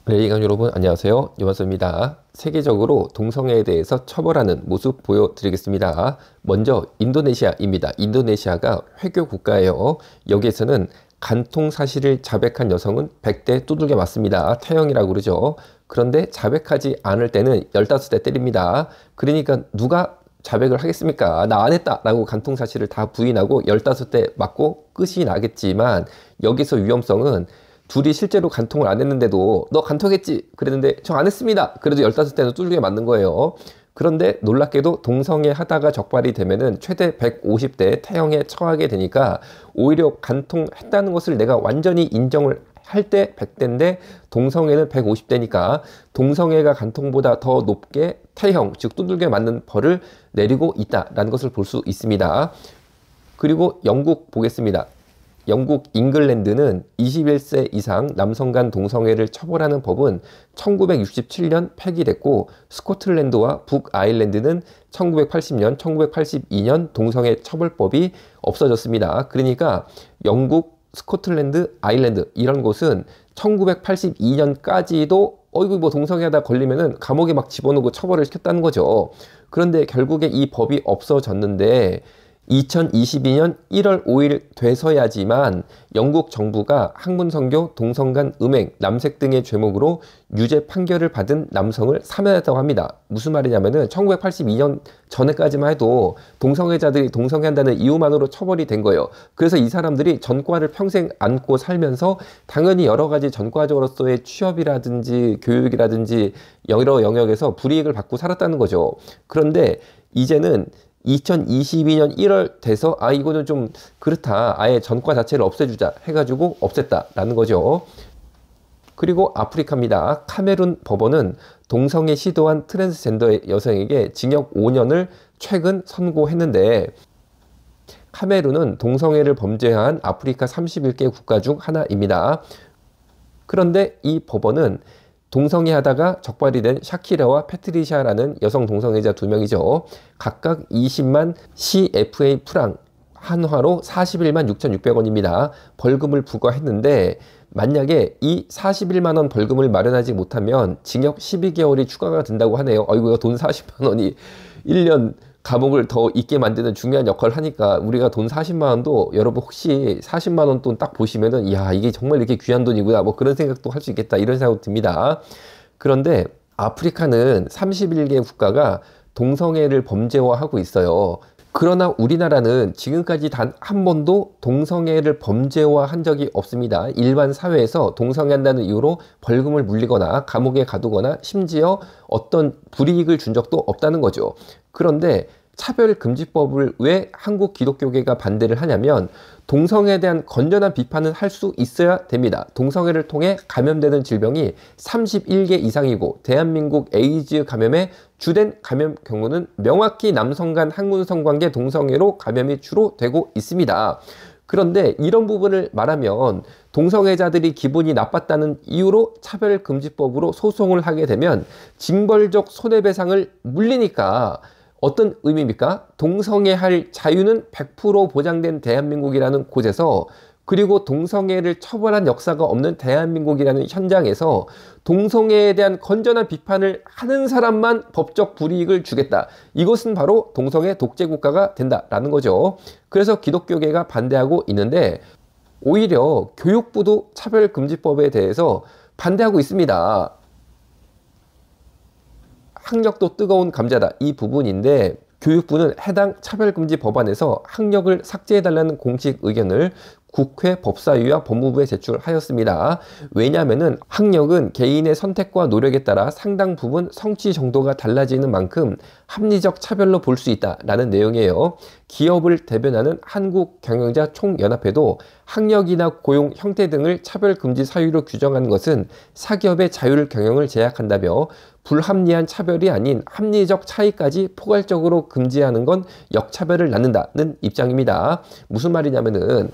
레이간 여러분 안녕하세요. 요한수입니다. 세계적으로 동성애에 대해서 처벌하는 모습 보여드리겠습니다. 먼저 인도네시아입니다. 인도네시아가 회교 국가예요. 여기에서는 간통 사실을 자백한 여성은 100대 두들겨 맞습니다. 태형이라고 그러죠. 그런데 자백하지 않을 때는 15대 때립니다. 그러니까 누가 자백을 하겠습니까? 나 안 했다 라고 간통 사실을 다 부인하고 15대 맞고 끝이 나겠지만, 여기서 위험성은 둘이 실제로 간통을 안 했는데도 너 간통했지? 그랬는데 저 안 했습니다. 그래도 15대는 뚜들겨 맞는 거예요. 그런데 놀랍게도 동성애 하다가 적발이 되면은 최대 150대 태형에 처하게 되니까, 오히려 간통했다는 것을 내가 완전히 인정을 할 때 100대인데 동성애는 150대니까 동성애가 간통보다 더 높게 태형, 즉 두들겨 맞는 벌을 내리고 있다라는 것을 볼 수 있습니다. 그리고 영국 보겠습니다. 영국 잉글랜드는 21세 이상 남성 간 동성애를 처벌하는 법은 1967년 폐기됐고, 스코틀랜드와 북아일랜드는 1980년, 1982년 동성애 처벌법이 없어졌습니다. 그러니까 영국, 스코틀랜드, 아일랜드 이런 곳은 1982년까지도 어이구 뭐 동성애하다 걸리면은 감옥에 막 집어넣고 처벌을 시켰다는 거죠. 그런데 결국에 이 법이 없어졌는데 2022년 1월 5일 돼서야지만 영국 정부가 학문성교, 동성간 음행, 남색 등의 죄목으로 유죄 판결을 받은 남성을 사면했다고 합니다. 무슨 말이냐면은 1982년 전에까지만 해도 동성애자들이 동성애한다는 이유만으로 처벌이 된 거예요. 그래서 이 사람들이 전과를 평생 안고 살면서 당연히 여러 가지 전과자로서의 취업이라든지 교육이라든지 여러 영역에서 불이익을 받고 살았다는 거죠. 그런데 이제는 2022년 1월 돼서 이거는 좀 그렇다, 아예 전과 자체를 없애주자 해가지고 없앴다라는 거죠. 그리고 아프리카입니다. 카메룬 법원은 동성애 시도한 트랜스젠더 여성에게 징역 5년을 최근 선고했는데, 카메룬은 동성애를 범죄한 아프리카 31개 국가 중 하나입니다. 그런데 이 법원은 동성애 하다가 적발이 된 샤키라와 패트리샤라는 여성 동성애자 2명이죠. 각각 20만 CFA 프랑, 한화로 41만 6,600원입니다. 벌금을 부과했는데, 만약에 이 41만 원 벌금을 마련하지 못하면 징역 12개월이 추가가 된다고 하네요. 아이고, 돈 40만 원이 1년 감옥을 더 있게 만드는 중요한 역할을 하니까, 우리가 돈 40만 원도 여러분 혹시 40만 원 돈 딱 보시면은 이야, 이게 정말 이렇게 귀한 돈이구나 뭐 그런 생각도 할 수 있겠다 이런 생각 듭니다. 그런데 아프리카는 31개 국가가 동성애를 범죄화하고 있어요. 그러나 우리나라는 지금까지 단 한 번도 동성애를 범죄화한 적이 없습니다. 일반 사회에서 동성애한다는 이유로 벌금을 물리거나 감옥에 가두거나 심지어 어떤 불이익을 준 적도 없다는 거죠. 그런데 차별금지법을 왜 한국 기독교계가 반대를 하냐면, 동성애에 대한 건전한 비판은 할 수 있어야 됩니다. 동성애를 통해 감염되는 질병이 31개 이상이고, 대한민국 에이즈 감염의 주된 감염 경우는 명확히 남성 간 학문 성관계 동성애로 감염이 주로 되고 있습니다. 그런데 이런 부분을 말하면 동성애자들이 기분이 나빴다는 이유로 차별금지법으로 소송을 하게 되면 징벌적 손해배상을 물리니까, 어떤 의미입니까? 동성애할 자유는 100% 보장된 대한민국이라는 곳에서, 그리고 동성애를 처벌한 역사가 없는 대한민국이라는 현장에서 동성애에 대한 건전한 비판을 하는 사람만 법적 불이익을 주겠다. 이것은 바로 동성애 독재국가가 된다라는 거죠. 그래서 기독교계가 반대하고 있는데, 오히려 교육부도 차별금지법에 대해서 반대하고 있습니다. 학력도 뜨거운 감자다, 이 부분인데, 교육부는 해당 차별금지 법안에서 학력을 삭제해달라는 공식 의견을 국회 법사위와 법무부에 제출하였습니다. 왜냐하면 학력은 개인의 선택과 노력에 따라 상당 부분 성취 정도가 달라지는 만큼 합리적 차별로 볼 수 있다라는 내용이에요. 기업을 대변하는 한국경영자 총연합회도 학력이나 고용 형태 등을 차별금지 사유로 규정하는 것은 사기업의 자율 경영을 제약한다며, 불합리한 차별이 아닌 합리적 차이까지 포괄적으로 금지하는 건 역차별을 낳는다는 입장입니다. 무슨 말이냐면은,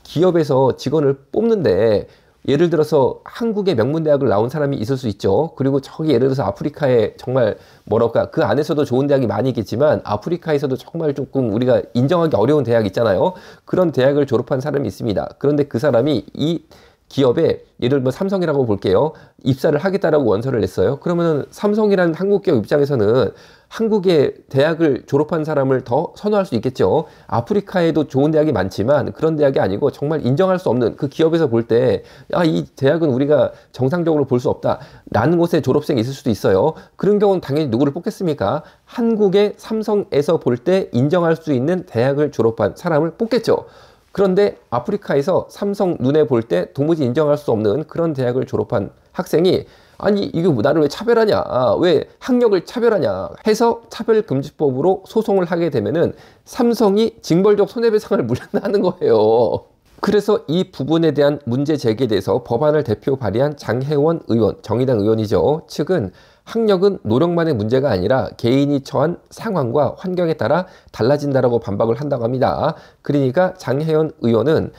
기업에서 직원을 뽑는데 예를 들어서 한국의 명문대학을 나온 사람이 있을 수 있죠. 그리고 저기 예를 들어서 아프리카에 정말 뭐랄까 그 안에서도 좋은 대학이 많이 있겠지만, 아프리카에서도 정말 조금 우리가 인정하기 어려운 대학 있잖아요. 그런 대학을 졸업한 사람이 있습니다. 그런데 그 사람이 이 기업에 예를 들면 삼성이라고 볼게요. 입사를 하겠다라고 원서를 냈어요. 그러면은 삼성이라는 한국 기업 입장에서는 한국의 대학을 졸업한 사람을 더 선호할 수 있겠죠. 아프리카에도 좋은 대학이 많지만 그런 대학이 아니고 정말 인정할 수 없는 그 기업에서 볼 때, 이 대학은 우리가 정상적으로 볼 수 없다 라는 곳에 졸업생이 있을 수도 있어요. 그런 경우는 당연히 누구를 뽑겠습니까? 한국의 삼성에서 볼 때 인정할 수 있는 대학을 졸업한 사람을 뽑겠죠. 그런데 아프리카에서 삼성 눈에 볼 때 도무지 인정할 수 없는 그런 대학을 졸업한 학생이 아니 이거 나를 왜 차별하냐, 왜 학력을 차별하냐 해서 차별금지법으로 소송을 하게 되면은 삼성이 징벌적 손해배상을 물린다는 거예요. 그래서 이 부분에 대한 문제 제기에 대해서 법안을 대표 발의한 장혜원 의원, 정의당 의원이죠, 측은 학력은 노력만의 문제가 아니라 개인이 처한 상황과 환경에 따라 달라진다라고 반박을 한다고 합니다. 그러니까 장혜원 의원은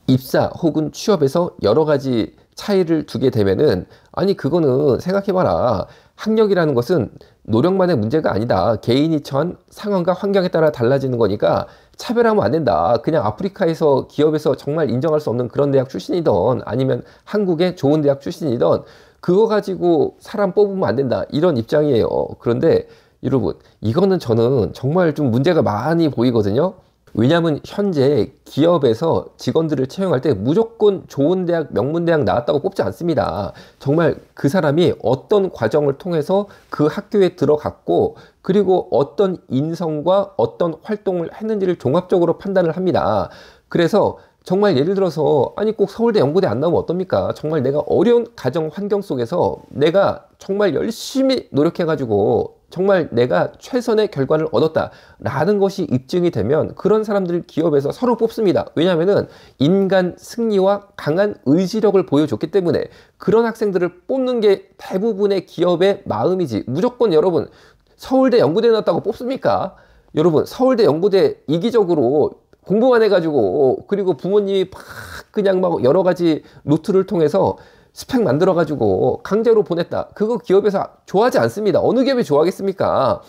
입사 혹은 취업에서 여러 가지 차이를 두게 되면은 아니 그거는 생각해봐라. 학력이라는 것은 노력만의 문제가 아니다. 개인이 처한 상황과 환경에 따라 달라지는 거니까 차별하면 안 된다. 그냥 아프리카에서 기업에서 정말 인정할 수 없는 그런 대학 출신이던 아니면 한국의 좋은 대학 출신이던 그거 가지고 사람 뽑으면 안 된다. 이런 입장이에요. 그런데 여러분 이거는 저는 정말 좀 문제가 많이 보이거든요. 왜냐하면 현재 기업에서 직원들을 채용할 때 무조건 좋은 대학, 명문대학 나왔다고 뽑지 않습니다. 정말 그 사람이 어떤 과정을 통해서 그 학교에 들어갔고 그리고 어떤 인성과 어떤 활동을 했는지를 종합적으로 판단을 합니다. 그래서 정말 예를 들어서 아니 꼭 서울대 연고대 안 나오면 어떻습니까? 정말 내가 어려운 가정 환경 속에서 내가 정말 열심히 노력해가지고 정말 내가 최선의 결과를 얻었다 라는 것이 입증이 되면 그런 사람들 기업에서 서로 뽑습니다. 왜냐하면은 인간 승리와 강한 의지력을 보여줬기 때문에 그런 학생들을 뽑는 게 대부분의 기업의 마음이지, 무조건 여러분 서울대 연고대 나왔다고 뽑습니까? 여러분 서울대 연고대 이기적으로 공부만 해가지고 그리고 부모님이 막 그냥 막 여러 가지 루트를 통해서 스펙 만들어가지고 강제로 보냈다. 그거 기업에서 좋아하지 않습니다. 어느 기업이 좋아하겠습니까?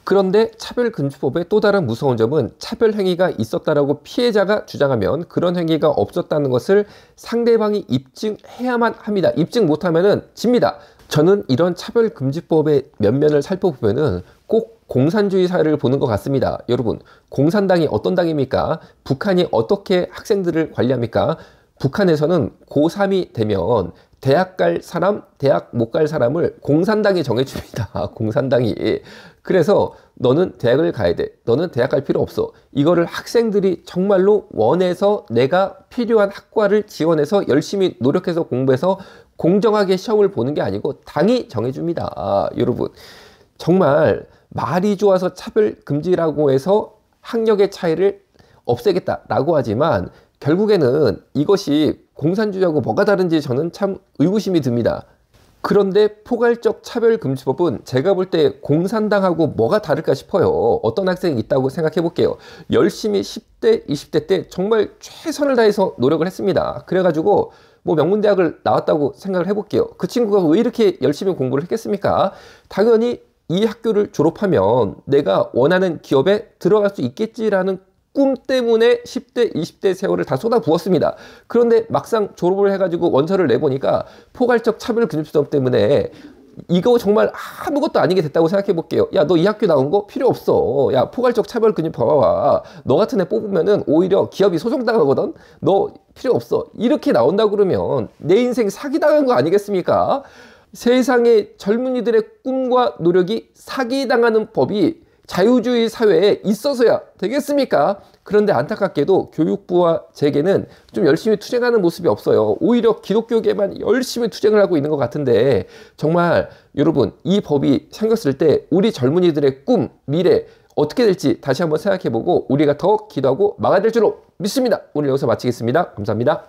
그런데 차별금지법의 또 다른 무서운 점은 차별 행위가 있었다라고 피해자가 주장하면 그런 행위가 없었다는 것을 상대방이 입증해야만 합니다. 입증 못하면은 집니다. 저는 이런 차별금지법의 면면을 살펴보면은 꼭 공산주의 사회를 보는 것 같습니다. 여러분, 공산당이 어떤 당입니까? 북한이 어떻게 학생들을 관리합니까? 북한에서는 고3이 되면 대학 갈 사람, 대학 못 갈 사람을 공산당이 정해줍니다. 공산당이. 그래서 너는 대학을 가야 돼. 너는 대학 갈 필요 없어. 이거를 학생들이 정말로 원해서 내가 필요한 학과를 지원해서 열심히 노력해서 공부해서 공정하게 시험을 보는 게 아니고 당이 정해줍니다. 여러분, 정말 말이 좋아서 차별금지라고 해서 학력의 차이를 없애겠다라고 하지만 결국에는 이것이 공산주의하고 뭐가 다른지 저는 참 의구심이 듭니다. 그런데 포괄적 차별금지법은 제가 볼 때 공산당하고 뭐가 다를까 싶어요. 어떤 학생이 있다고 생각해 볼게요. 열심히 10대, 20대 때 정말 최선을 다해서 노력을 했습니다. 그래가지고 뭐 명문대학을 나왔다고 생각을 해볼게요. 그 친구가 왜 이렇게 열심히 공부를 했겠습니까? 당연히 이 학교를 졸업하면 내가 원하는 기업에 들어갈 수 있겠지라는 꿈 때문에 10대, 20대 세월을 다 쏟아부었습니다. 그런데 막상 졸업을 해가지고 원서를 내보니까 포괄적 차별금지법 때문에 이거 정말 아무것도 아니게 됐다고 생각해 볼게요. 야, 너 이 학교 나온 거 필요 없어. 야, 포괄적 차별금지법 봐봐. 너 같은 애 뽑으면은 오히려 기업이 소송당하거든. 너 필요 없어. 이렇게 나온다 그러면 내 인생 사기당한 거 아니겠습니까? 세상의 젊은이들의 꿈과 노력이 사기당하는 법이 자유주의 사회에 있어서야 되겠습니까? 그런데 안타깝게도 교육부와 재계는 좀 열심히 투쟁하는 모습이 없어요. 오히려 기독교계만 열심히 투쟁을 하고 있는 것 같은데 정말 여러분 이 법이 생겼을 때 우리 젊은이들의 꿈, 미래 어떻게 될지 다시 한번 생각해보고 우리가 더 기도하고 막아야 될 줄로 믿습니다. 오늘 여기서 마치겠습니다. 감사합니다.